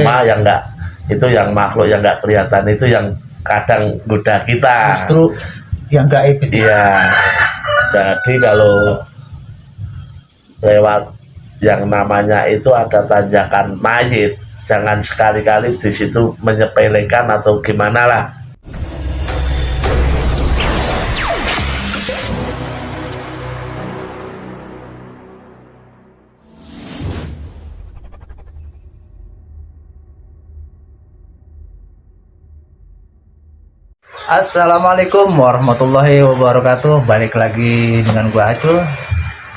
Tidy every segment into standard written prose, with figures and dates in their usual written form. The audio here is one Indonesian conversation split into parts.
cuma yang enggak itu yang makhluk yang enggak kelihatan itu yang kadang goda kita. Justru yang gaib itu. Iya. Jadi kalau lewat yang namanya itu ada tanjakan mayit, jangan sekali-kali di situ menyepelekan atau gimana lah. Assalamualaikum warahmatullahi wabarakatuh. Balik lagi dengan gua Acul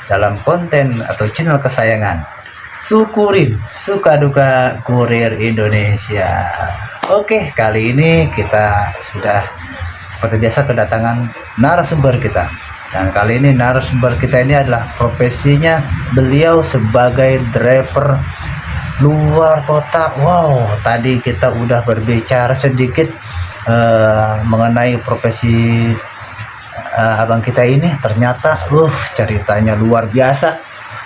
dalam konten atau channel kesayangan Syukurin Suka Duka Kurir Indonesia. Oke, kali ini kita sudah seperti biasa kedatangan narasumber kita. Dan kali ini narasumber kita ini adalah profesinya beliau sebagai driver luar kota. Wow, tadi kita udah berbicara sedikit mengenai profesi abang kita ini. Ternyata ceritanya luar biasa,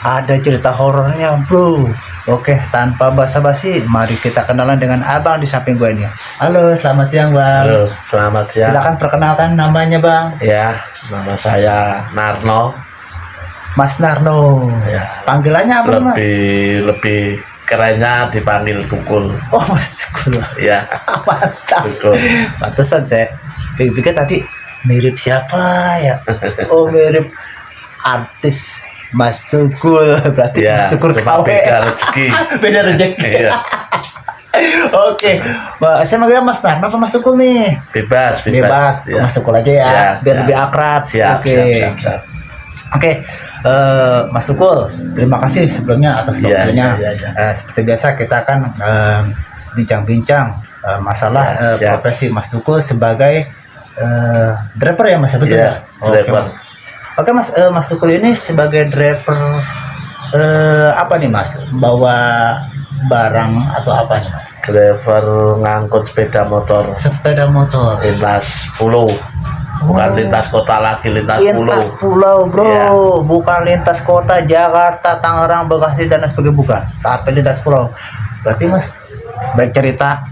ada cerita horornya bro. Oke, tanpa basa-basi mari kita kenalan dengan abang di samping gue ini. Halo, selamat siang bang. Halo, selamat siang. Silakan perkenalkan namanya bang. Ya, nama saya Narno. Mas Narno Ya. Panggilannya apa mas? Lebih kerennya dipanggil Tukul. Oh mas Tukul. Ya. Mantap. Tukul. Pantesan saya pikir tadi mirip siapa ya? Oh mirip artis Mas Tukul. Berarti Ya, Mas Tukul cuma KW. beda rezeki. Beda rezeki. Iya. Oke, saya manggil Mas Narno apa Mas Tukul nih? Bebas. Mas Tukul aja ya, Ya, biar siap. lebih akrab. Siap. Oke, Mas Tukul, terima kasih sebelumnya atas Iya, waktunya. iya. Seperti biasa kita akan bincang-bincang masalah Ya, siap. profesi Mas Tukul sebagai driver ya Mas, betul Iya, ya? Oke driver. Mas. Oke Mas, Mas Tukul ini sebagai driver apa nih Mas? Bawa barang atau apa nih Mas? Driver ngangkut sepeda motor Sepeda motor. lintas pulau. Bukan lintas kota lagi, lintas Lintas pulau. pulau bro, Iya. bukan lintas kota Jakarta, Tangerang, Bekasi dan lain sebagainya, bukan, tapi lintas pulau. Berarti Mas baik cerita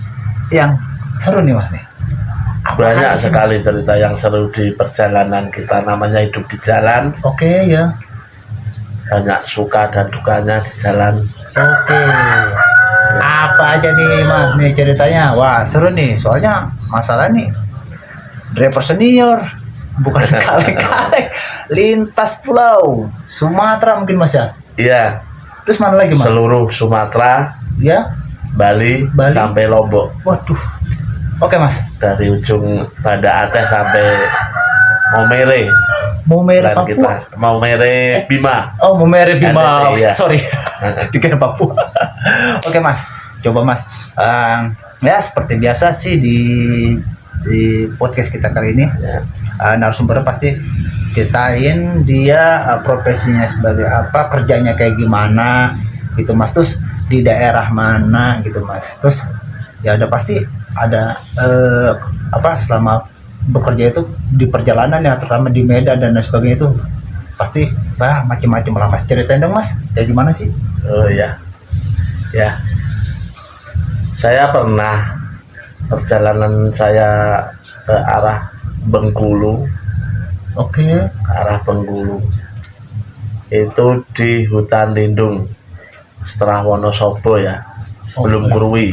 yang seru nih Mas nih. Apa Banyak aja sih, sekali cerita yang seru di perjalanan kita, namanya hidup di jalan. Mas? Oke ya. Banyak suka dan dukanya di jalan. Oke. Apa aja nih Mas nih ceritanya? Wah seru nih, soalnya masalah nih driver senior, bukan kaleng-kaleng, lintas pulau Sumatera mungkin Mas ya. Iya, Terus mana lagi Mas? seluruh Sumatera, Ya. Bali sampai Lombok. Waduh. Oke Mas. Dari ujung Banda Aceh sampai Maumere. Maumere Dan Papua. kita Maumere Bima. Oh, Maumere Bima. Ada, iya. Sorry. Dikira Papua. Oke Mas. Coba Mas. Ya seperti biasa sih di podcast kita kali ini. Ya. Narasumber pasti ceritain dia profesinya sebagai apa, kerjanya kayak gimana gitu Mas. Terus di daerah mana gitu Mas. Terus ya ada pasti ada apa selama bekerja itu di perjalanan ya, terutama di Medan dan lain sebagainya itu pasti macam-macam lah Mas. Ceritain dong Mas, kayak gimana sih? Oh ya. Ya. Saya pernah perjalanan saya ke arah Bengkulu. Oke. Ke arah Bengkulu. Itu di hutan lindung setelah Wonosobo ya. Sebelum Oke. Kurwi.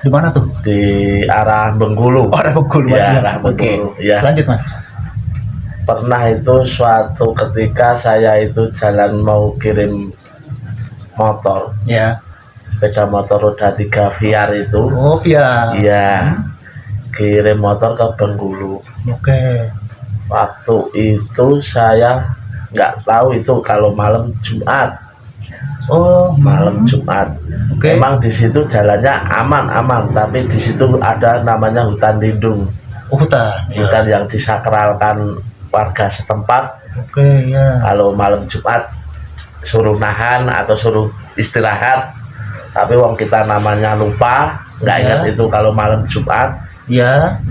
Di mana tuh? Di arah Bengkulu. Oh, ada Bengkulu Mas. Ya, Ya. arah Oke. Bengkulu. Ya. Lanjut Mas. Pernah itu suatu ketika saya itu jalan mau kirim motor, Ya. sepeda motor roda 3 VR itu. Oh ya. Iya, kirim motor ke Bengkulu. Oke. Waktu itu saya nggak tahu itu kalau malam Jumat. Oh, Malam Jumat. Oke. Memang di situ jalannya aman-aman, tapi di situ ada namanya hutan lindung, Oh, hutan. Ya. hutan yang disakralkan warga setempat. Oke, ya. Kalau malam Jumat suruh nahan atau suruh istirahat, tapi wong kita namanya lupa, nggak Ya. ingat itu kalau malam Jumat. Ya.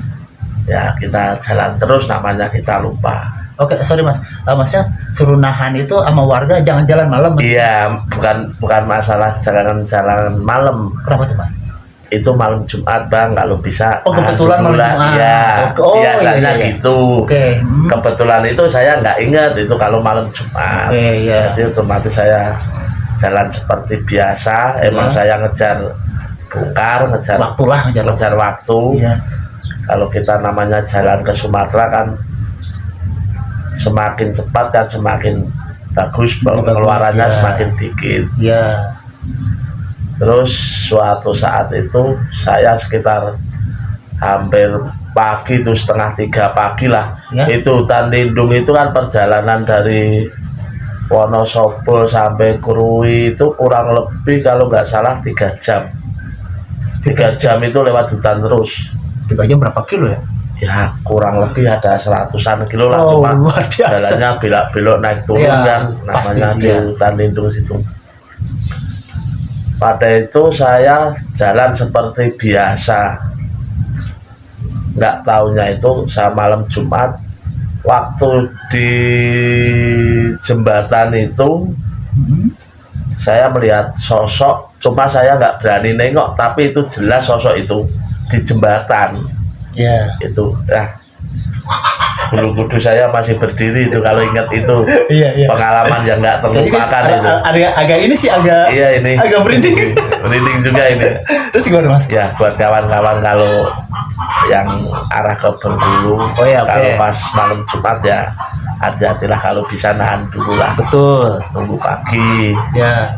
Ya kita jalan terus, namanya kita lupa. Oke, sorry mas, maksudnya suruh nahan itu sama warga jangan jalan malam mas? Iya, bukan masalah jalan malam. Kenapa tuh mas? Itu malam Jumat bang, kalau bisa. Oh kebetulan malam Jumat. Iya, Oh, biasanya iya. gitu. Oke. Kebetulan itu saya nggak ingat itu kalau malam Jumat. Oke, iya. Jadi otomatis saya jalan seperti biasa. Emang saya ngejar bongkar, ngejar Waktu lah ngejar waktu. Iya. Kalau kita namanya jalan ke Sumatera kan semakin cepat kan semakin bagus, pengeluarannya ya. semakin dikit. Iya. Terus suatu saat itu saya sekitar hampir pagi itu 2:30 pagi lah. Ya. Itu hutan lindung itu kan perjalanan dari Wonosobo sampai Krui itu kurang lebih kalau nggak salah 3 jam. 3 jam itu lewat hutan terus. 3 jam berapa kilo ya? Ya kurang lebih ada 100-an kilo lah, Oh, cuma luar biasa. jalannya belok-belok naik turun Ya, kan namanya pasti, di ya. hutan lindung situ. Pada itu saya jalan seperti biasa, nggak taunya itu saya malam Jumat waktu di jembatan itu saya melihat sosok, cuma saya nggak berani nengok, tapi itu jelas sosok itu di jembatan. Iya. Itu bulu kudus saya masih berdiri itu kalau ingat itu. Iya. Pengalaman yang nggak terlupakan itu. Agak ini sih agak. Iya ini Agak merinding. merinding juga ini Terus gimana mas? ya buat kawan-kawan kalau yang arah ke Bengkulu. Oh ya, oke. Kalau pas malam Jumat ya hati-hatilah, kalau bisa nahan dulu lah, Betul. nunggu pagi. Ya.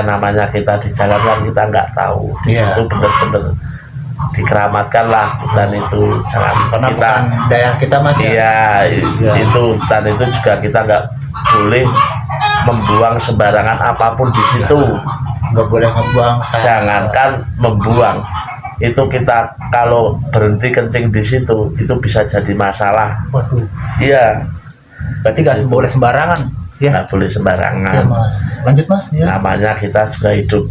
Namanya kita di jalan kan kita nggak tahu di Iya. situ bener-bener dikeramatkan lah hutan itu. Jangan Karena kita bukan daerah kita mas ya. iya itu hutan itu juga kita nggak boleh membuang sembarangan apapun di situ. Nggak boleh ngebuang. Jangankan membuang, itu kita kalau berhenti kencing di situ itu bisa jadi masalah. Waduh. Iya, Berarti nggak boleh sembarangan. Ya. nggak boleh sembarangan. Ya mas. Lanjut mas. Ya. Namanya kita juga hidup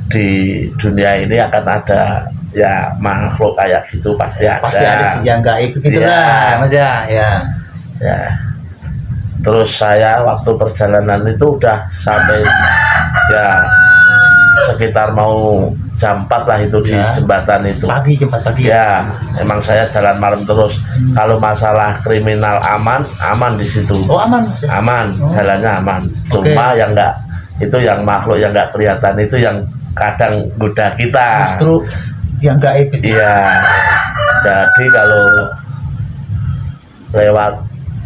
di dunia ini akan ada ya makhluk kayak gitu, pasti ada. Pasti ada sih yang nggak ikut gitu Iya. lah mas ya. Ya. Ya. Terus saya waktu perjalanan itu udah sampai ya sekitar mau jam 4 lah itu di Ya. jembatan itu. Pagi jam 4 pagi. Ya, emang saya jalan malam terus. Kalau masalah kriminal aman di situ. Oh aman mas. Ya. Aman, jalannya aman. Cuma yang enggak itu yang makhluk yang enggak kelihatan itu yang kadang goda kita. Justru yang nggak ikut. Iya. Jadi kalau lewat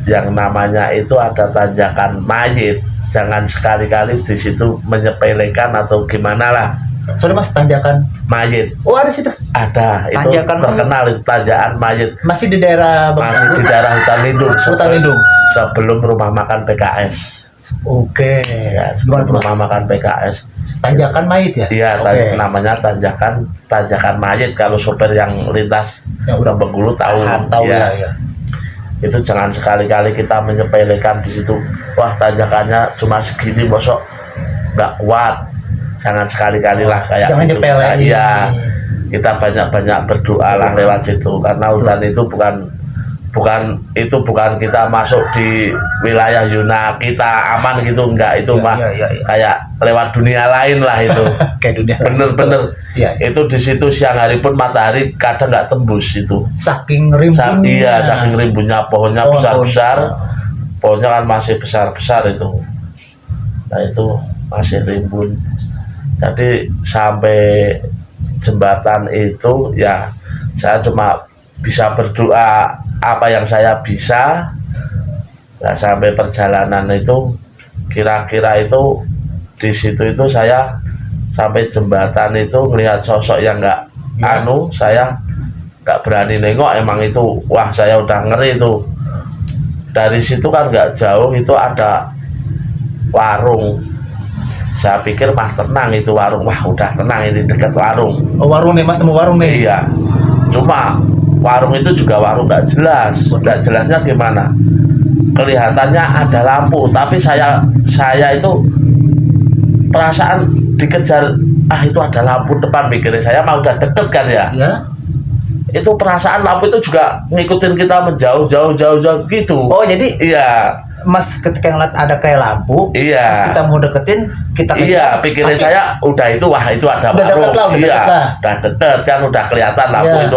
yang namanya itu ada tanjakan mayit, jangan sekali-kali di situ menyepelekan atau gimana lah. Sorry mas, tanjakan Mayit oh ada situ ada, itu Tanjakan terkenal itu tanjakan mayit. masih di daerah Masih di daerah hutan lindung. Hutan Lindung. Sebelum rumah makan PKS. Oke Ya, sebelum rumah makan PKS. tanjakan mayit ya. Iya, Oke. namanya tanjakan mayit. Kalau sopir yang lintas Yang udah Bengkulu tahu. tahu Ya, ya. itu jangan sekali-kali kita menyepelekan di situ. Wah, tanjakannya cuma segini, bosok nggak kuat. Jangan sekali-kali lah kayak Jangan gitu. nyepelein. Iya, kita banyak-banyak berdoa lah lewat situ, karena hutan itu bukan kita masuk di wilayah Yuna kita aman gitu, enggak. Itu mah Iya. kayak lewat dunia lain lah itu. Kayak dunia. Bener-bener. Iya. Itu di situ siang hari pun matahari kadang nggak tembus itu. Saking rimbunnya. Iya, saking rimbunnya pohonnya Pohon-pohon. besar-besar. Pohonnya kan masih besar-besar itu. Nah itu masih rimbun. Jadi sampai jembatan itu ya saya cuma bisa berdoa apa yang saya bisa. Nah, sampai perjalanan itu kira-kira itu di situ itu saya sampai jembatan itu melihat sosok yang nggak Ya. saya nggak berani nengok. Emang itu wah, saya udah ngeri itu. Dari situ kan nggak jauh itu ada warung. Saya pikir mah tenang itu warung, wah udah tenang ini dekat warung. Oh, warung nih mas, temu warung nih. Iya, cuma warung itu juga warung nggak jelas. Nggak jelasnya gimana? Kelihatannya ada lampu, tapi saya itu perasaan dikejar. Ah, itu ada lampu depan, pikirnya saya mah udah deket kan ya. Ya. itu perasaan lampu itu juga ngikutin kita menjauh gitu. Oh jadi Iya. Mas ketika ngeliat ada kayak lampu, Iya. pas kita mau deketin, kita Iya, pikiran saya udah itu, wah itu ada Udah warung. deket lah, udah Iya, deket lah. udah deket kan, udah kelihatan lampu Iya. itu.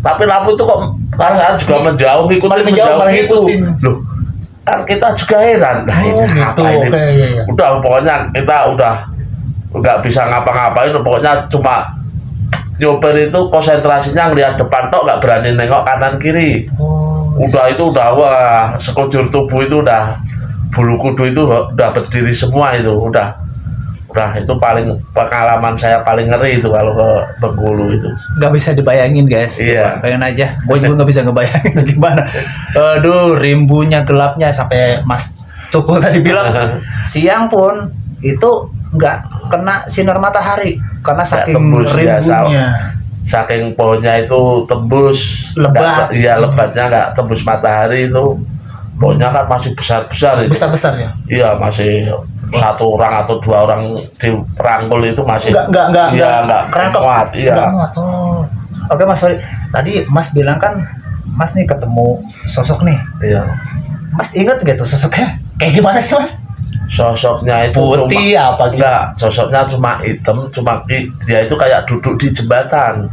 Tapi lampu itu kok perasaan juga menjauh, ngikutin Malah menjauh, malah gitu. ngikutin. Loh, kan kita juga heran. Nah, Oh, ini gitu. apa ini? Oke, iya, iya. Udah pokoknya kita udah nggak bisa ngapa-ngapain, pokoknya cuma nyopir itu konsentrasinya ngeliat depan tok, nggak berani nengok kanan kiri. Oh, Udah itu udah wah, sekujur tubuh itu udah, bulu kudu itu udah berdiri semua itu, udah itu paling pengalaman saya paling ngeri itu kalau ke Bengkulu itu. nggak bisa dibayangin guys. Iya. Pengen aja. Gue juga nggak bisa ngebayangin gimana. Aduh, rimbunya gelapnya sampai Mas Tukul tadi bilang siang pun itu nggak kena sinar matahari karena Nggak saking tembus, ya, rimbunya. Saking pohonnya itu tembus, Lebat. Iya, lebatnya nggak tembus matahari itu. Pohonnya kan masih besar-besar itu. Besar-besar ya. Iya, masih satu orang atau dua orang di perangkul itu masih nggak kerangkep. muat. Iya. Nggak muat. Oh. Oke Mas, sorry. Tadi Mas bilang kan Mas nih ketemu sosok nih. Iya. Mas ingat gak tuh sosoknya? Kayak gimana sih Mas? Sosoknya itu Putih apa gitu? enggak, sosoknya cuma hitam, dia itu kayak duduk di jembatan.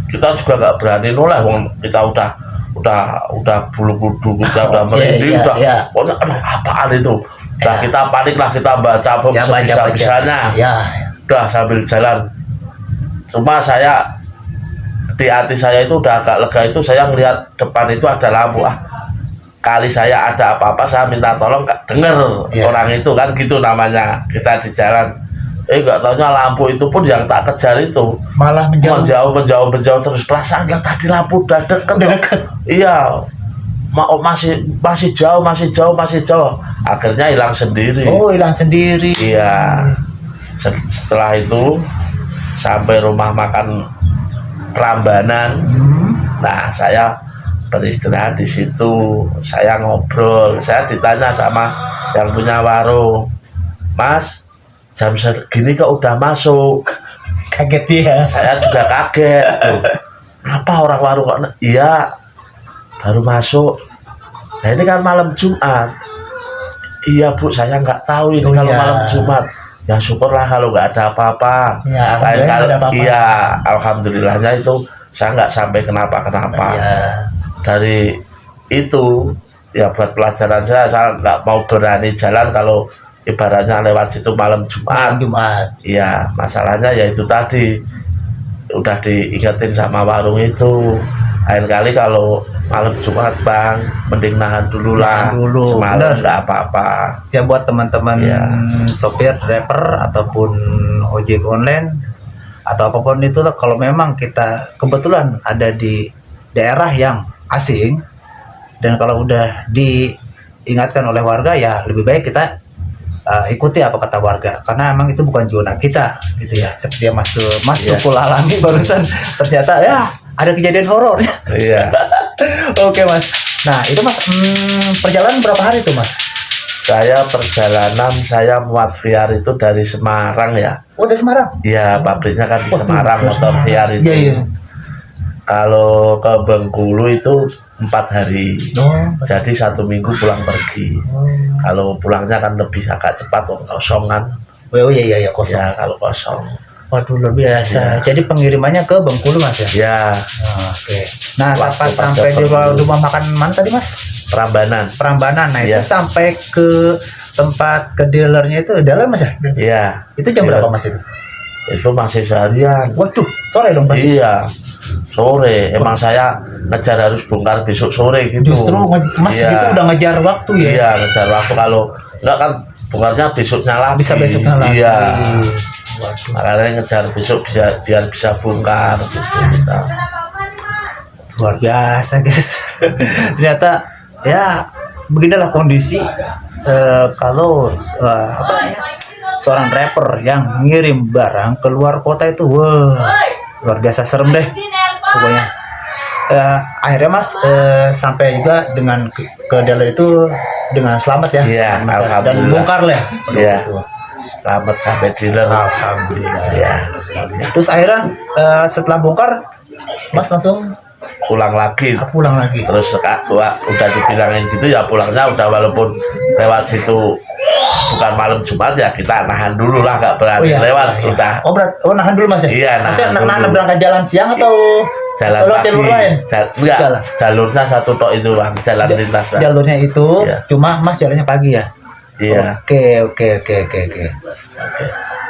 Kita juga nggak berani noleh, wong kita udah bulu kudu kita udah merinding, pokoknya aduh apaan itu. Udah kita panik lah, kita baca sebisa-bisanya. Ya. Udah sambil jalan. Cuma saya di hati saya itu udah agak lega, itu saya ngelihat depan itu ada lampu, kali saya ada apa-apa saya minta tolong, denger orang itu kan gitu namanya, kita di jalan. Nggak taunya lampu itu pun yang tak kejar itu Malah menjauh terus, perasaan lah tadi lampu udah deket. Iya, masih jauh. Akhirnya hilang sendiri. Oh, hilang sendiri. Iya. Setelah itu sampai rumah makan Prambanan. Nah, saya beristirahat di situ. Saya ngobrol. Saya ditanya sama yang punya warung, Mas, jam segini kok udah masuk? Kaget ya. Saya juga kaget. Loh, apa orang warung kok? Iya, baru masuk. Nah ini kan malam Jumat. Iya Bu, saya nggak tahu ini kalau malam Jumat. Ya syukurlah kalau nggak ada apa-apa. Ya, lain kali, ada apa-apa. iya, alhamdulillahnya itu saya nggak sampai kenapa-kenapa. Ya. Dari itu ya buat pelajaran saya nggak mau berani jalan kalau ibaratnya lewat situ malam Jumat. Iya, masalahnya ya itu tadi udah diingetin sama warung itu. Lain kali kalau malam Jumat Bang, mending nahan dulu lah. Semalam nggak apa-apa. Ya buat teman-teman sopir, driver ataupun ojek online atau apapun itu, kalau memang kita kebetulan ada di daerah yang asing dan kalau udah diingatkan oleh warga, ya lebih baik kita ikuti apa kata warga, karena emang itu bukan zona kita gitu ya. Seperti yang Mas Tukul alami barusan, ternyata ya ada kejadian horor. Iya. Oke Mas. Nah itu Mas, perjalanan berapa hari itu Mas? Saya muat VR itu dari Semarang ya. Oh dari Semarang? Iya, pabriknya kan di Semarang, motor VR itu. Iya. Kalau ke Bengkulu itu 4 hari. Jadi 1 minggu pulang pergi. Kalau pulangnya kan lebih agak cepat, kosong kan. Oh iya kosong. Ya kalau kosong. Waduh luar biasa. Jadi pengirimannya ke Bengkulu Mas ya? Ya. Oke. Nah pas sampai di rumah makan mana tadi Mas? Prambanan. Nah itu sampai ke tempat ke dealernya itu dalam Mas ya? Iya. Itu jam berapa Mas itu? Itu masih seharian. Waduh, sore dong Pak? Iya, sore. Emang saya ngejar harus bongkar besok sore gitu. Justru Mas gitu udah ngejar waktu ya? Iya, ngejar waktu. Kalau enggak kan bongkarnya besoknya lagi. Bisa besoknya lagi. Iya. Waduh. Makanya ngejar besok biar bisa bongkar gitu kita. Luar biasa guys. Ternyata ya beginilah kondisi kalau seorang rapper yang ngirim barang ke luar kota itu, wah luar biasa serem deh pokoknya. Akhirnya Mas sampai juga dengan ke dealer itu dengan selamat ya. Iya, alhamdulillah. Dan bongkar lah. Iya. Selamat sampai dealer. Alhamdulillah. Ya. Terus akhirnya setelah bongkar Mas langsung pulang lagi. Pulang lagi. Terus udah dibilangin gitu ya pulangnya udah, walaupun lewat situ bukan malam Jumat ya kita nahan dulu lah, nggak berani lewat udah. Nahan dulu Mas ya? Iya, nahan berangkat jalan siang atau jalan pagi. jalur lain? Enggak, jalurnya satu tok itu Bang, jalan lintas. Jalurnya itu, iya. Cuma Mas jalannya pagi ya? Iya.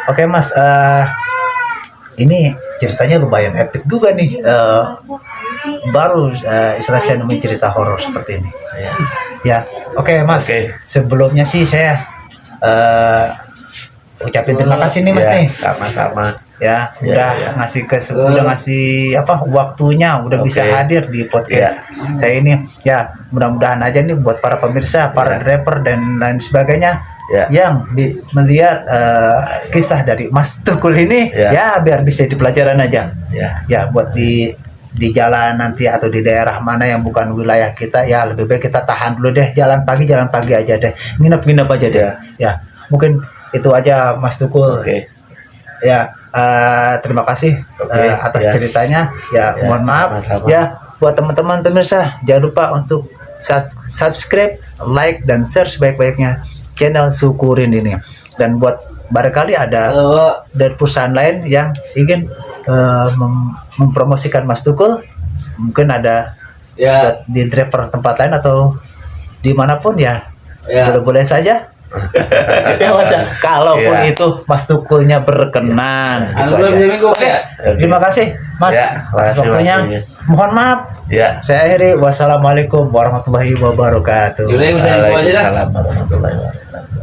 Oke Mas, ini ceritanya lumayan epic juga nih. Baru istilah saya nemuin cerita horor seperti ini. Ya, oke Mas. Sebelumnya sih saya ucapin terima kasih nih Mas ya, nih. Sama-sama. Ya, udah ngasih waktunya, udah bisa hadir di podcast saya ini. Ya, mudah-mudahan aja nih buat para pemirsa, para driver dan lain sebagainya yang melihat kisah dari Mas Tukul ini ya biar bisa di pelajaran aja. Ya, buat di jalan nanti atau di daerah mana yang bukan wilayah kita, ya lebih baik kita tahan dulu deh, jalan pagi aja deh, nginep aja deh. Ya, mungkin itu aja Mas Tukul. Ya, terima kasih atas ceritanya. Ya, mohon maaf. Sama-sama. Ya, buat teman-teman pemirsa, jangan lupa untuk subscribe, like dan share sebaik-baiknya channel Syukurin ini. Dan buat barangkali ada dari perusahaan lain yang ingin mempromosikan Mas Tukul, mungkin ada buat di driver tempat lain atau dimanapun ya boleh-boleh saja. Ya Mas, kalaupun itu Mas Tukulnya berkenan. Oke, terima kasih Mas atas waktunya. Mohon maaf. Saya akhiri. Wassalamualaikum warahmatullahi wabarakatuh. Waalaikumsalam warahmatullahi wabarakatuh.